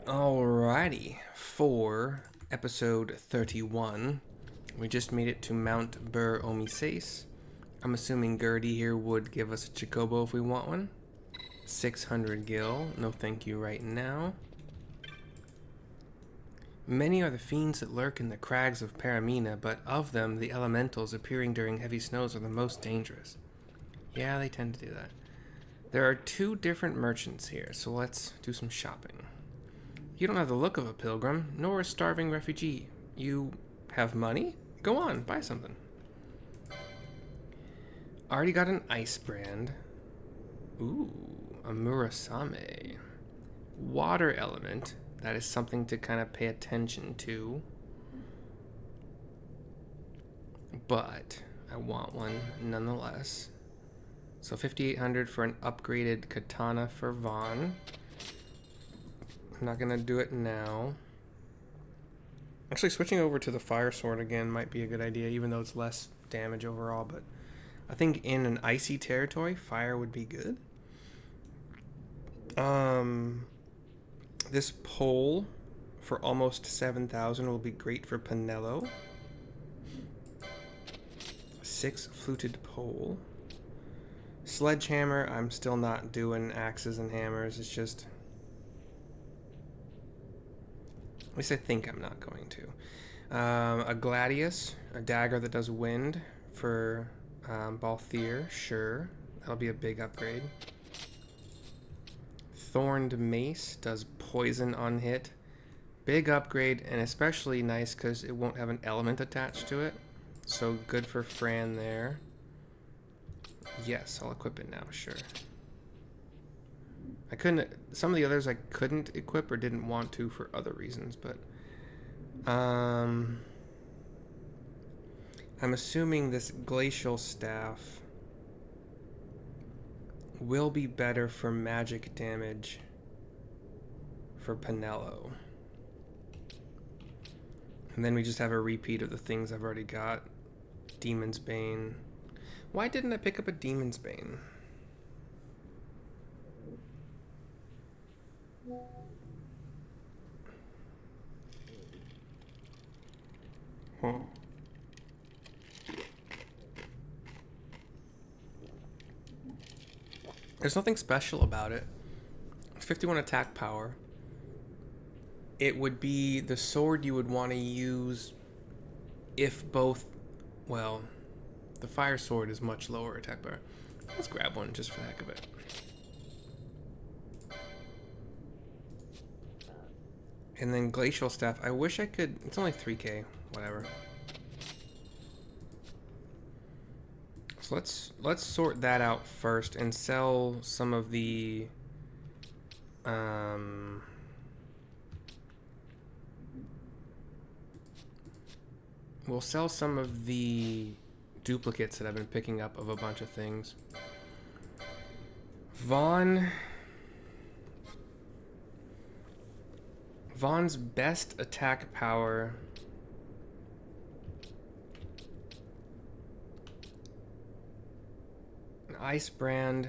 Alrighty, for episode 31, we just made it to Mount Bur-Omisace. I'm assuming Gertie here would give us a Chocobo if we want one. 600 gil, no thank you right now. Many are the fiends that lurk in the crags of Paramina, but of them, the elementals appearing during heavy snows are the most dangerous. Yeah, they tend to do that. There are two different merchants here, so let's do some shopping. You don't have the look of a pilgrim, nor a starving refugee. You have money? Go on, buy something. Already got an ice brand. Ooh, a Murasame. Water element. That is something to kind of pay attention to. But I want one nonetheless. So 5,800 for an upgraded katana for Vaughn. I'm not gonna do it now. Actually, switching over to the fire sword again might be a good idea, even though it's less damage overall, but I think in an icy territory, fire would be good. This pole for almost 7,000 will be great for Pinello. 6 fluted pole. Sledgehammer, I'm still not doing axes and hammers, it's just... At least I think I'm not going to. A Gladius, a dagger that does wind for Balthier, sure. That'll be a big upgrade. Thorned Mace does poison on hit. Big upgrade, and especially nice because it won't have an element attached to it. So good for Fran there. Yes, I'll equip it now, sure. I couldn't, some of the others I couldn't equip or didn't want to for other reasons, but I'm assuming this glacial staff will be better for magic damage for Pinello. And then we just have a repeat of the things I've already got. Demon's Bane. Why didn't I pick up a Demon's Bane? Huh. There's nothing special about it. 51 attack power. It would be the sword you would want to use if both... Well, the fire sword is much lower attack power. Let's grab one just for the heck of it. And then glacial staff. I wish I could... It's only 3k. Whatever. So let's sort that out first and sell some of the we'll sell some of the duplicates that I've been picking up of a bunch of things. Vaughn's best attack power ice brand.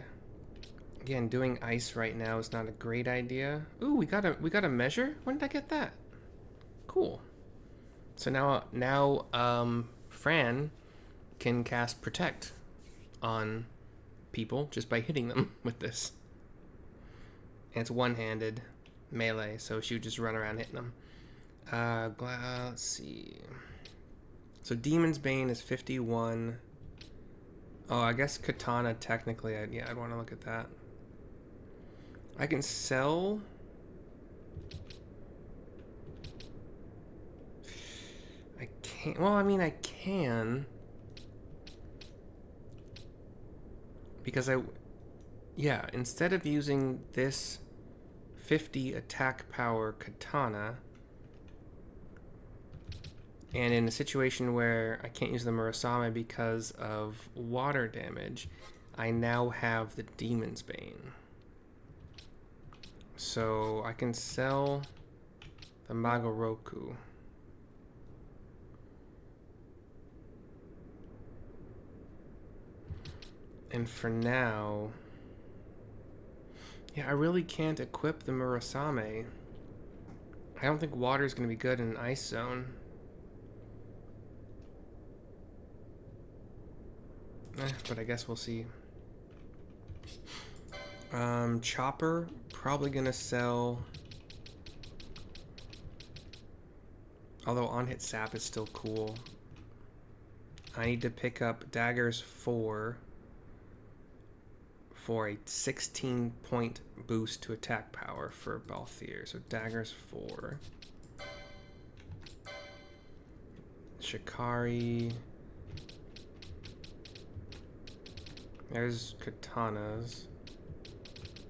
Again, doing ice right now is not a great idea. Ooh, we got a measure? When did I get that? Cool. So now Fran can cast protect on people just by hitting them with this. And it's one-handed melee, so she would just run around hitting them. Let's see. So Demon's Bane is 51. Oh, I guess Katana technically, I'd want to look at that. I can sell... I can't... Well, I mean, I can. Because yeah, instead of using this 50 attack power Katana, and in a situation where I can't use the Murasame because of water damage, I now have the Demon's Bane. So I can sell the Magoroku. And for now... Yeah, I really can't equip the Murasame. I don't think water is going to be good in an ice zone. But I guess we'll see. Chopper, probably going to sell. Although on-hit sap is still cool. I need to pick up daggers 4 for a 16-point boost to attack power for Balthier. So daggers 4. Shikari. There's katanas.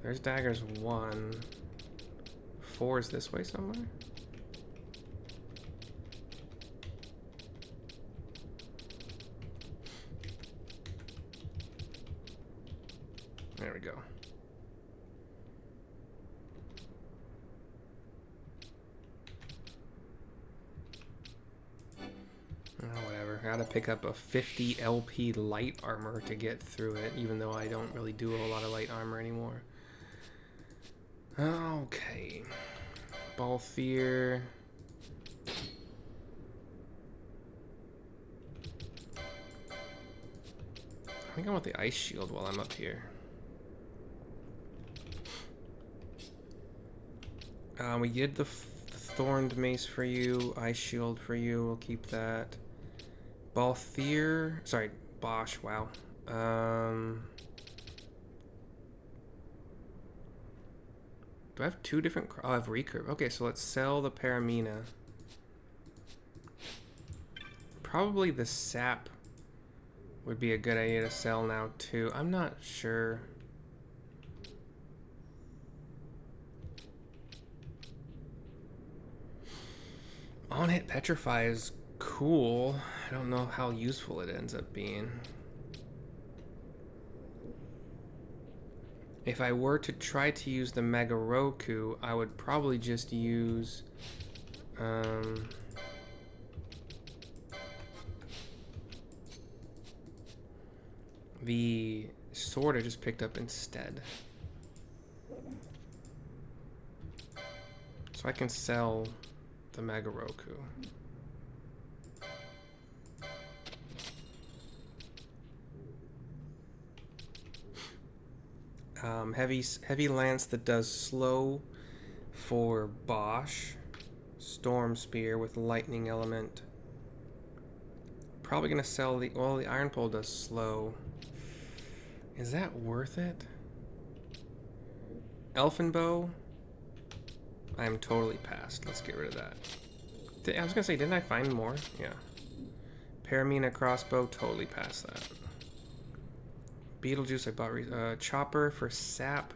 There's daggers 1. 4 is this way somewhere? There we go. Oh, whatever. Gotta pick up a 50 LP light armor to get through it, even though I don't really do a whole lot of light armor anymore. Okay. Balthier. I think I want the ice shield while I'm up here. We did the thorned mace for you, ice shield for you. We'll keep that. Balthier, sorry, Bosch. Wow. Do I have 2 different? Oh, I have recurve. Okay, so let's sell the Paramina. Probably the sap would be a good idea to sell now too. I'm not sure. On-hit petrify is cool. I don't know how useful it ends up being. If I were to try to use the Mega Roku, I would probably just use the sword I just picked up instead. So I can sell the Mega Roku. Heavy lance that does slow for Bosch. Storm spear with lightning element. Probably gonna sell the the iron pole does slow. Is that worth it? Elfin bow. I'm totally passed. Let's get rid of that. I was gonna say, didn't I find more? Yeah. Paramina crossbow, totally past that. Beetlejuice, I bought chopper for sap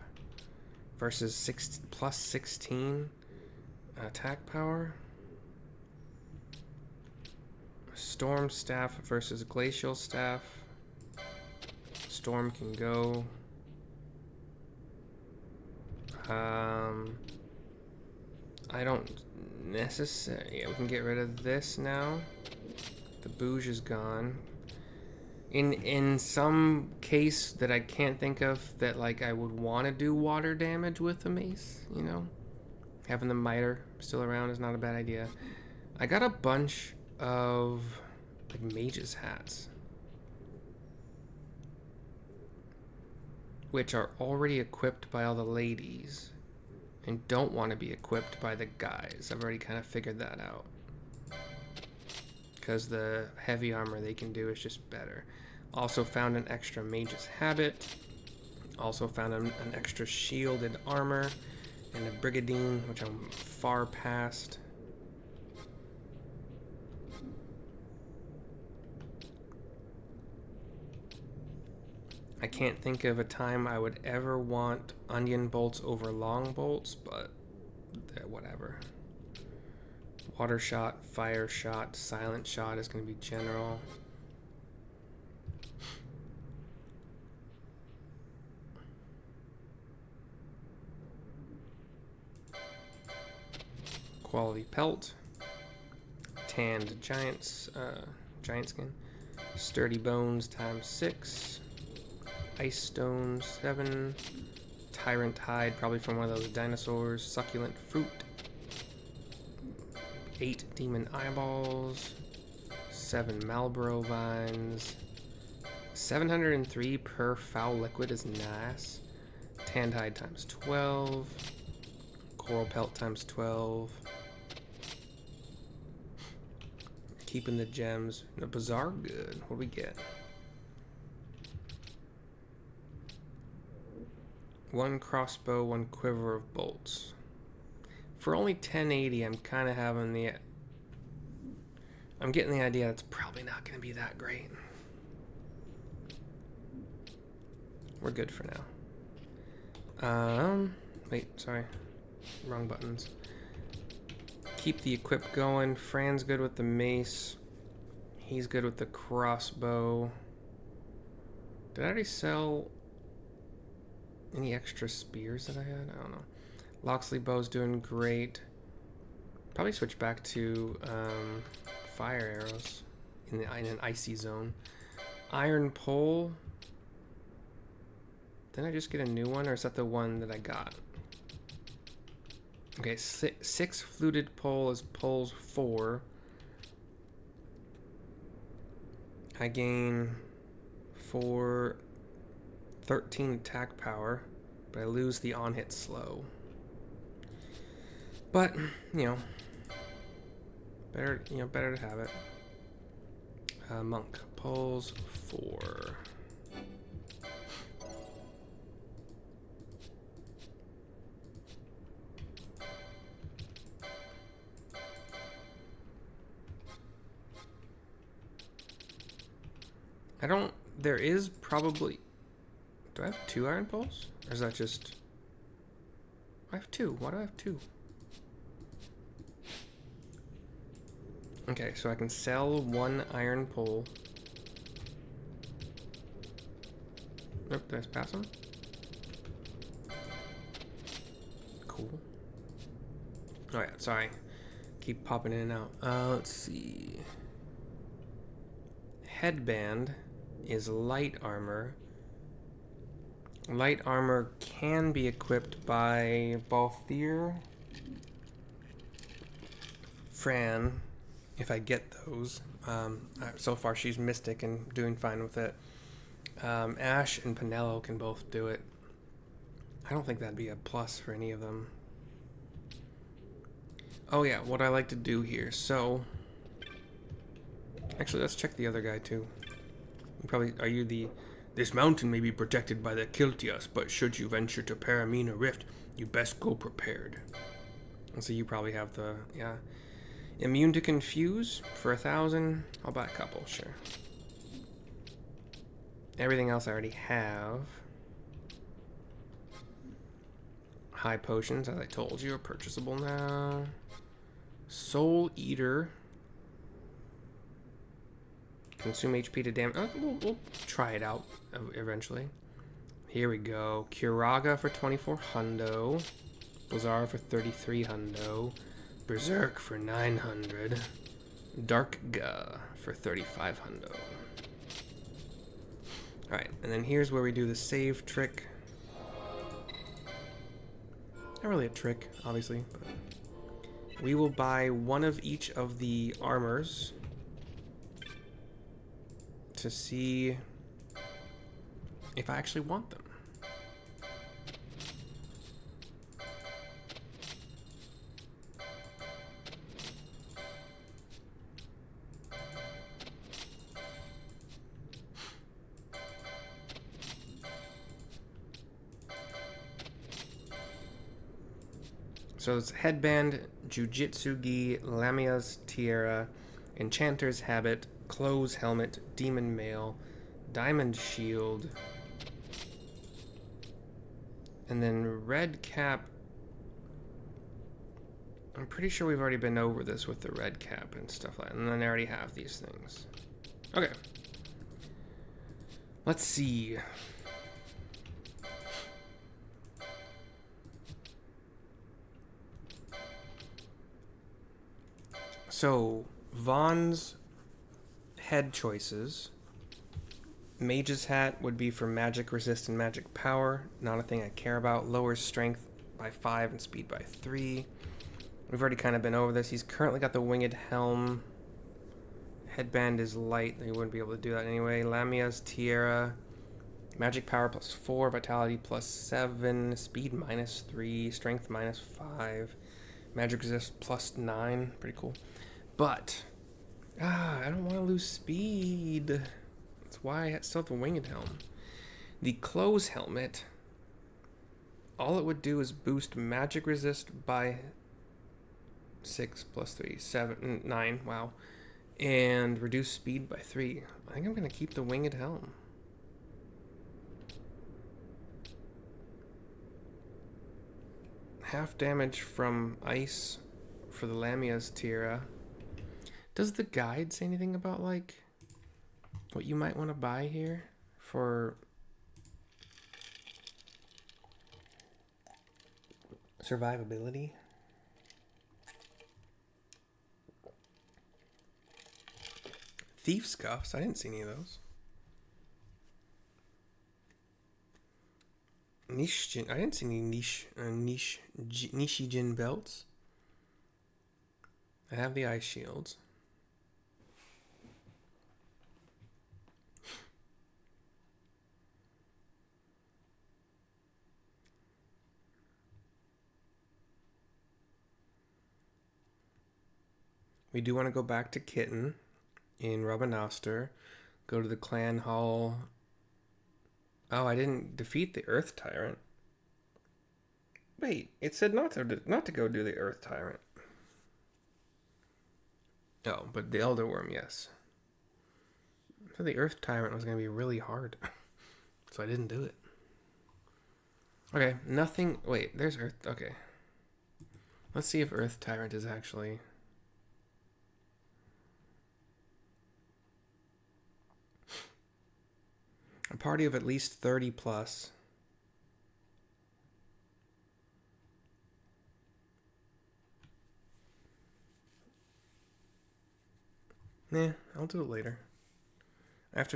versus plus 16 attack power. Storm staff versus glacial staff. Storm can go. I don't necessarily. Yeah, we can get rid of this now. The bouge is gone. In some case that I can't think of that like I would want to do water damage with the mace, you know, having the miter still around is not a bad idea. I got a bunch of like mage's hats, which are already equipped by all the ladies and don't want to be equipped by the guys. I've already kind of figured that out. Because the heavy armor they can do is just better. Also found an extra mage's habit. Also found an extra shielded armor. And a brigadine, which I'm far past. I can't think of a time I would ever want onion bolts over long bolts, but whatever. Water shot, fire shot, silent shot is going to be general. Quality pelt. Tanned giant skin. Sturdy bones times 6. Ice stones 7. Tyrant hide, probably from one of those dinosaurs. Succulent fruit. 8 demon eyeballs, 7 Marlboro vines, 703 per foul liquid is nice. Tanned hide times 12, coral pelt times 12. Keeping the gems. The bazaar good. What do we get? 1 crossbow, 1 quiver of bolts. For only 1080, I'm kind of having the... I'm getting the idea it's probably not going to be that great. We're good for now. Wait, sorry. Wrong buttons. Keep the equip going. Fran's good with the mace. He's good with the crossbow. Did I already sell any extra spears that I had? I don't know. Loxley bow's doing great. Probably switch back to fire arrows in an icy zone. Iron pole. Didn't I just get a new one, or is that the one that I got? Okay, 6 fluted pole is poles 4. I gain 13 attack power, but I lose the on-hit slow. But, better to have it. Monk, poles 4. There is probably... Do I have 2 iron poles? Or is that just... I have 2. Why do I have 2? Okay, so I can sell 1 iron pole. Nope, did I just pass them? Cool. Oh yeah, sorry. Keep popping in and out. Let's see. Headband is light armor. Light armor can be equipped by Balthier, Fran, if I get those. So far she's Mystic and doing fine with it. Ash and Pinello can both do it. I don't think that'd be a plus for any of them. Oh yeah, what I like to do here. So, actually, let's check the other guy too. This mountain may be protected by the Kiltias, but should you venture to Paramina Rift, you best go prepared. And so you probably have the, Immune to Confuse for 1,000. I'll buy a couple, sure. Everything else I already have. High potions, as I told you, are purchasable now. Soul Eater. Consume HP to damage. We'll try it out eventually. Here we go. Curaga for 24 hundo. Bazaar for 33 hundo. Berserk for 900. Dark Ga for 35 hundo. Alright, and then here's where we do the save trick. Not really a trick, obviously, but we will buy 1 of each of the armors to see if I actually want them. So it's Headband, Jujitsu Gi, Lamia's Tiara, Enchanter's Habit, Clothes Helmet, Demon Mail, Diamond Shield, and then Red Cap. I'm pretty sure we've already been over this with the Red Cap and stuff like that, and then I already have these things. Okay. Let's see. So, Vaughn's head choices. Mage's Hat would be for magic resist and magic power. Not a thing I care about. Lowers strength by 5 and speed by 3. We've already kind of been over this. He's currently got the winged helm. Headband is light. He wouldn't be able to do that anyway. Lamia's tiara. Magic power +4, vitality +7, speed -3, strength -5, magic resist +9. Pretty cool. But I don't want to lose speed. That's why I still have the winged helm. The close helmet. All it would do is boost magic resist by 6 +3, 7, 9. Wow. And reduce speed by 3. I think I'm going to keep the winged helm. Half damage from ice for the Lamia's tiara. Does the guide say anything about, like, what you might want to buy here for survivability? Thief's cuffs. I didn't see any of those. Nishijin. I didn't see any Nishijin belts. I have the ice shields. We do want to go back to Kitten in Bur-Omisace. Go to the clan hall. Oh, I didn't defeat the Earth Tyrant. Wait, it said not to go do the Earth Tyrant. Oh, but the Elder Worm, yes. So the Earth Tyrant was going to be really hard. So I didn't do it. Okay, nothing... Wait, there's Earth... Okay. Let's see if Earth Tyrant is actually... A party of at least 30 plus. Nah, I'll do it later. I have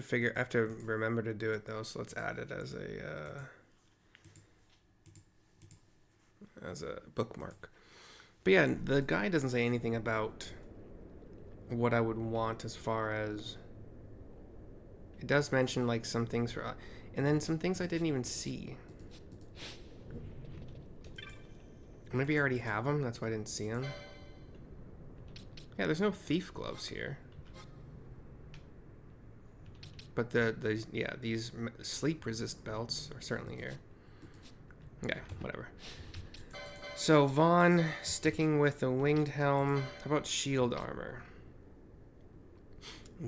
to remember to do it though, so let's add it as a bookmark. But yeah, the guide doesn't say anything about what I would want as far as... It does mention like some things for... And then some things I didn't even see. Maybe I already have them, that's why I didn't see them. Yeah, there's no thief gloves here. But these sleep resist belts are certainly here. Okay, whatever. So Vaughn sticking with the winged helm. How about shield armor?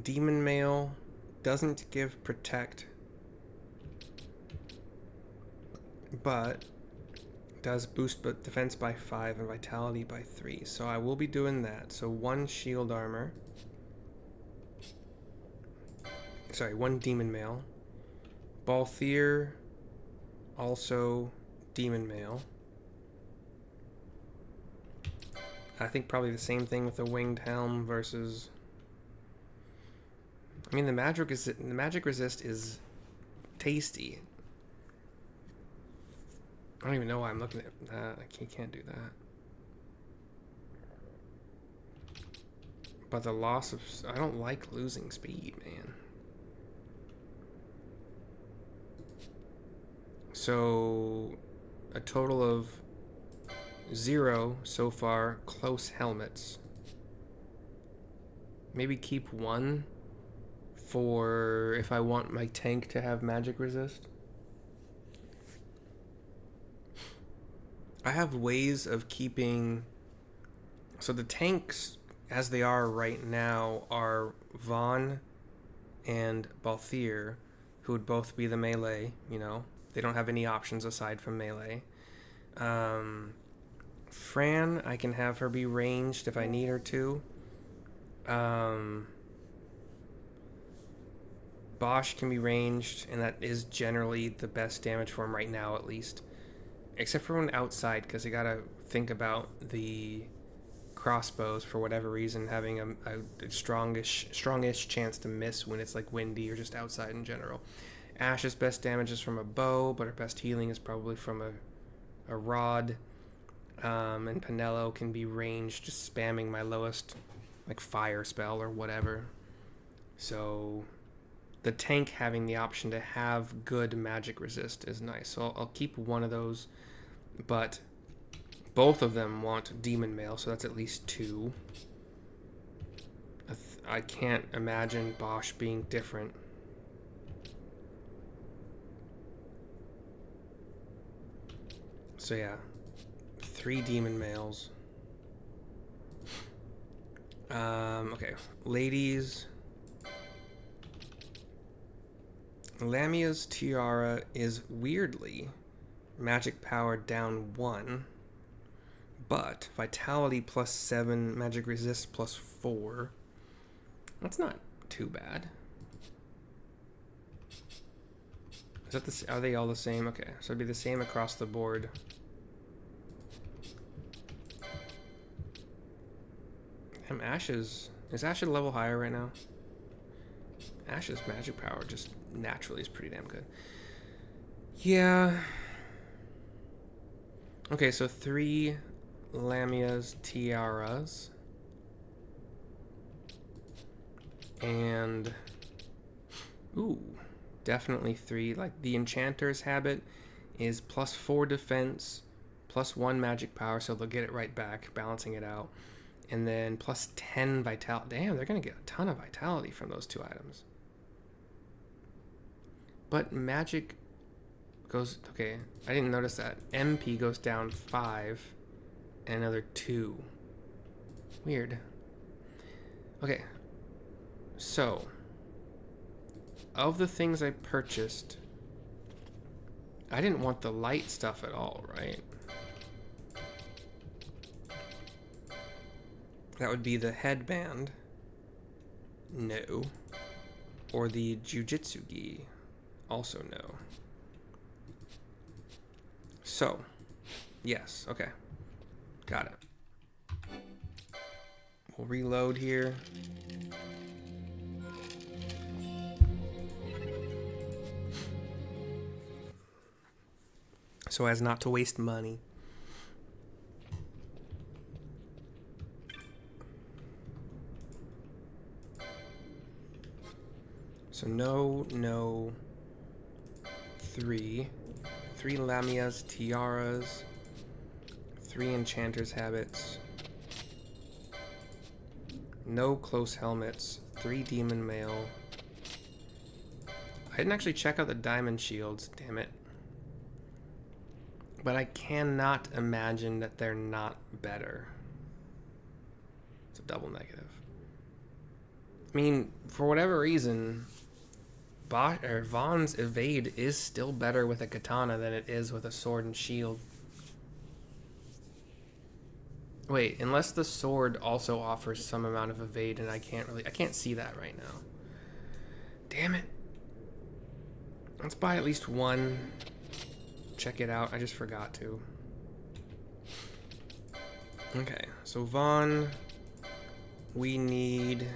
Demon mail doesn't give protect, but does boost defense by 5 and vitality by 3. So I will be doing that. So 1 shield armor. Sorry, 1 demon mail. Balthier, also demon mail. I think probably the same thing with the winged helm versus... I mean, the magic resist is tasty. I don't even know why I'm looking at that. I can't do that. But the loss of... I don't like losing speed, man. So, a total of 0 so far close helmets. Maybe keep 1 for if I want my tank to have magic resist. I have ways of keeping... So the tanks, as they are right now, are Vaughn and Balthier, who would both be the melee, you know. They don't have any options aside from melee. Fran, I can have her be ranged if I need her to. Bosch can be ranged, and that is generally the best damage for him right now, at least. Except for when outside, because you gotta think about the crossbows, for whatever reason, having a strongish chance to miss when it's like windy or just outside in general. Ash's best damage is from a bow, but her best healing is probably from a rod. And Pinello can be ranged, just spamming my lowest, like, fire spell or whatever. So the tank having the option to have good magic resist is nice. So I'll keep one of those, but both of them want Demon Mail, so that's at least 2. I can't imagine Bosch being different. So yeah, 3 Demon Mails. Okay, ladies. Lamia's Tiara is weirdly magic power down 1, but vitality +7, magic resist +4. That's not too bad. Is that the? Are they all the same? Okay, so it'd be the same across the board. Damn, Ashe's... Is Ashe a level higher right now? Ashe's magic power just naturally is pretty damn good. Yeah. Okay, so 3 Lamia's Tiaras. And... Ooh. Definitely 3. Like, the Enchanter's Habit is +4 defense, +1 magic power, so they'll get it right back, balancing it out. And then +10 vitality. Damn, they're going to get a ton of vitality from those 2 items. But magic goes... Okay, I didn't notice that. MP goes down 5 and another 2. Weird. Okay. So, of the things I purchased, I didn't want the light stuff at all, right? That would be the headband. No. Or the Jujitsu Gi. Also no. So, yes, okay. Got it. We'll reload here. So as not to waste money. So no, 3 Lamia's Tiaras, 3 Enchanter's Habits, no Close Helmets, 3 Demon Mail. I didn't actually check out the Diamond Shields, damn it. But I cannot imagine that they're not better. It's a double negative. I mean, for whatever reason, Vaughn's Evade is still better with a katana than it is with a sword and shield. Wait, unless the sword also offers some amount of evade, and I can't see that right now. Damn it. Let's buy at least one. Check it out. I just forgot to. Okay, so Vaughn, we need...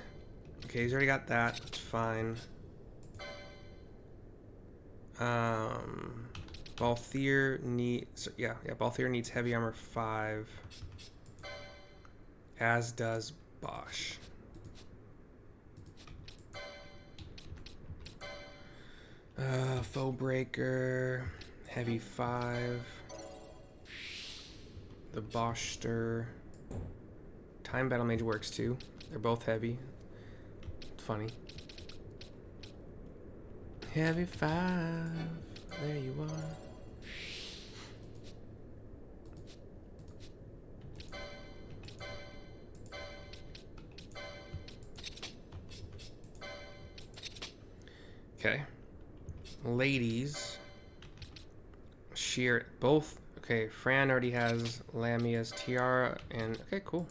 Okay, he's already got that. That's fine. Balthier needs... Yeah, Balthier needs heavy armor 5. As does Bosch. Foe Breaker, heavy 5. The Boschster. Time Battle Mage works too. They're both heavy. It's funny. Heavy 5. There you are. Okay. Ladies. Sheer. Both. Okay, Fran already has Lamia's Tiara and... Okay, cool.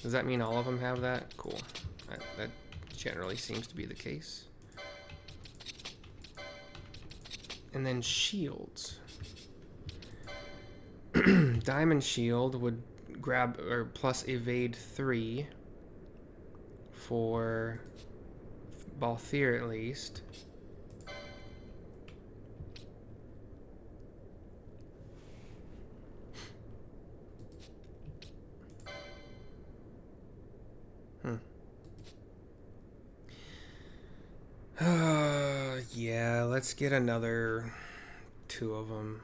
Does that mean all of them have that? Cool. That generally seems to be the case. And then shields. Diamond Shield would grab... Or plus evade 3. For... Balthier at least. Let's get another 2 of them.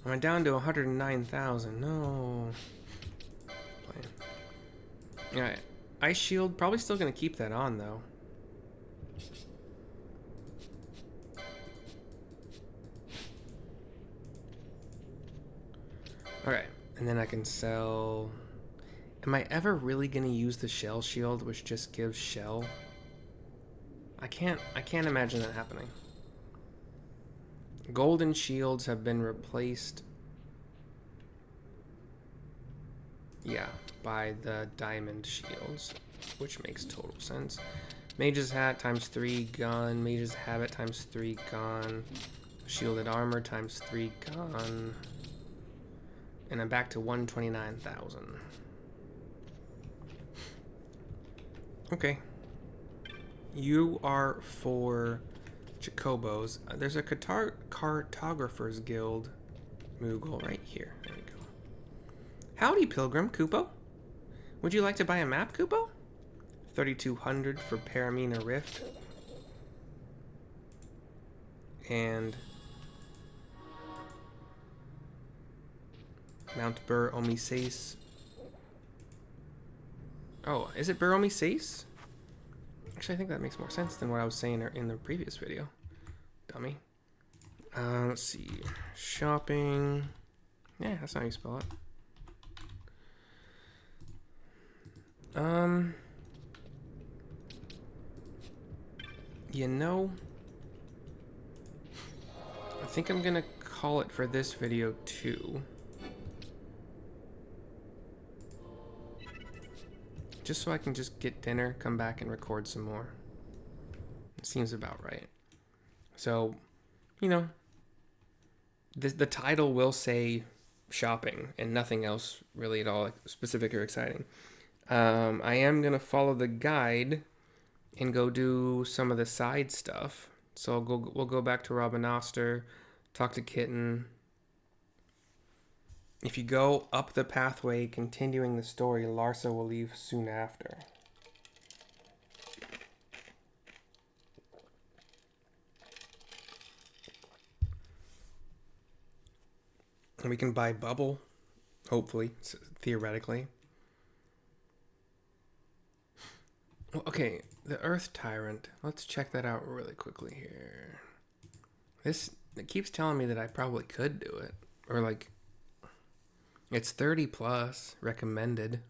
I'm down to 109,000. No. Alright. Ice Shield, probably still going to keep that on, though. Alright. And then I can sell... Am I ever really going to use the Shell Shield, which just gives Shell? I can't imagine that happening. Golden shields have been replaced, yeah, by the diamond shields, which makes total sense. Mage's hat times 3 gun, Mage's habit times 3 gun, shielded armor times 3 gun, and I'm back to 129,000. Okay. You are for Chocobos. There's a cartographer's guild Moogle right here. There we go. Howdy, Pilgrim. Kupo? Would you like to buy a map, Kupo? 3,200 for Paramina Rift. And Mount Bur-Omisace. Oh, is it Bur-Omisace? Actually, I think that makes more sense than what I was saying in the previous video. Dummy. Let's see. Shopping. Yeah, that's not how you spell it. You know, I think I'm gonna call it for this video too. Just so I can just get dinner, come back and record some more. It seems about right. So, you know, the title will say shopping and nothing else really at all specific or exciting. I am going to follow the guide and go do some of the side stuff. So we'll go back to Robin Oster, talk to Kitten. If you go up the pathway continuing the story, Larsa will leave soon after. And we can buy Bubble, hopefully, theoretically. Well, okay, the Earth Tyrant. Let's check that out really quickly here. It keeps telling me that I probably could do it. Or like, it's 30 plus recommended.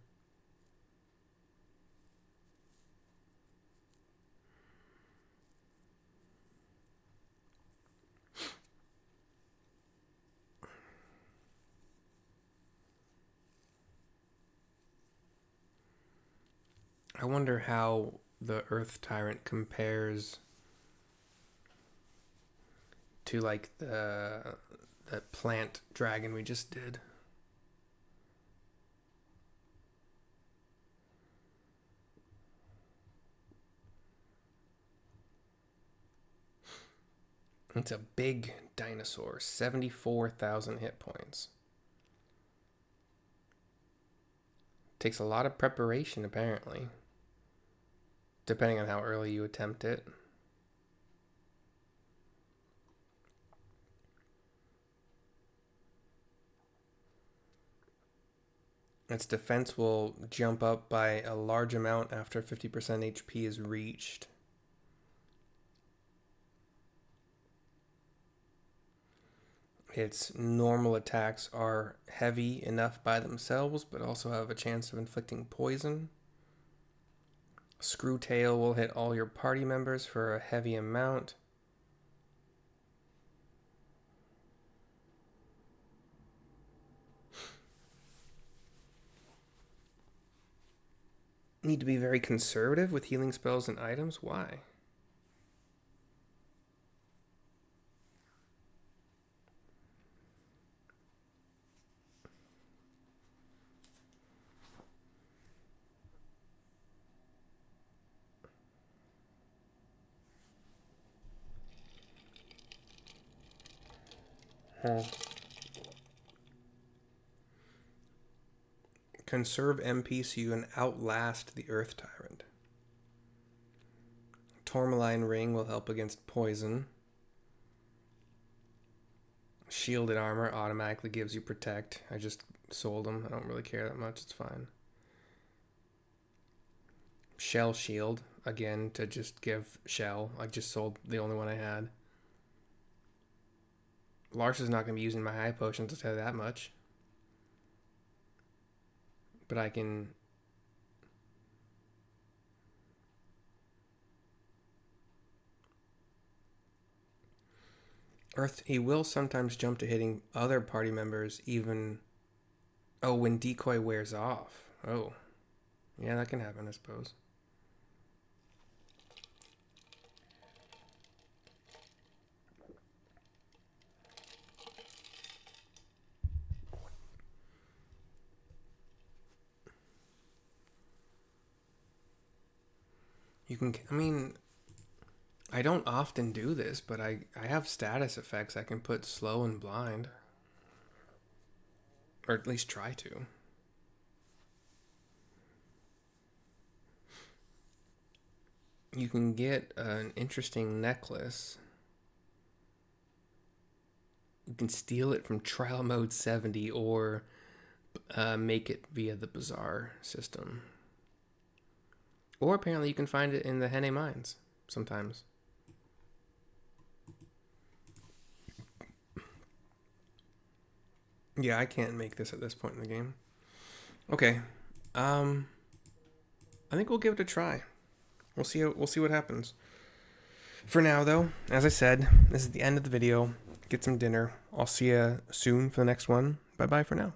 I wonder how the Earth Tyrant compares to like the plant dragon we just did. It's a big dinosaur, 74,000 hit points. Takes a lot of preparation, apparently. Depending on how early you attempt it. Its defense will jump up by a large amount after 50% HP is reached. Its normal attacks are heavy enough by themselves, but also have a chance of inflicting poison. Screwtail will hit all your party members for a heavy amount. Need to be very conservative with healing spells and items. Why? Conserve MP so you can outlast the Earth Tyrant. Tourmaline Ring will help against poison. Shielded armor automatically gives you protect. I just sold them. I don't really care that much. It's fine. Shell shield, again, to just give shell. I just sold the only one I had. Lars is not going to be using my high potions, to tell you that much. But I can... He will sometimes jump to hitting other party members even... Oh, when decoy wears off. Oh. Yeah, that can happen, I suppose. You can... I mean... I don't often do this, but I have status effects I can put slow and blind. Or at least try to. You can get an interesting necklace. You can steal it from Trial Mode 70 or make it via the Bazaar system. Or apparently you can find it in the Henne Mines sometimes. Yeah, I can't make this at this point in the game. Okay. I think we'll give it a try. We'll see what happens. For now, though, as I said, this is the end of the video. Get some dinner. I'll see you soon for the next one. Bye-bye for now.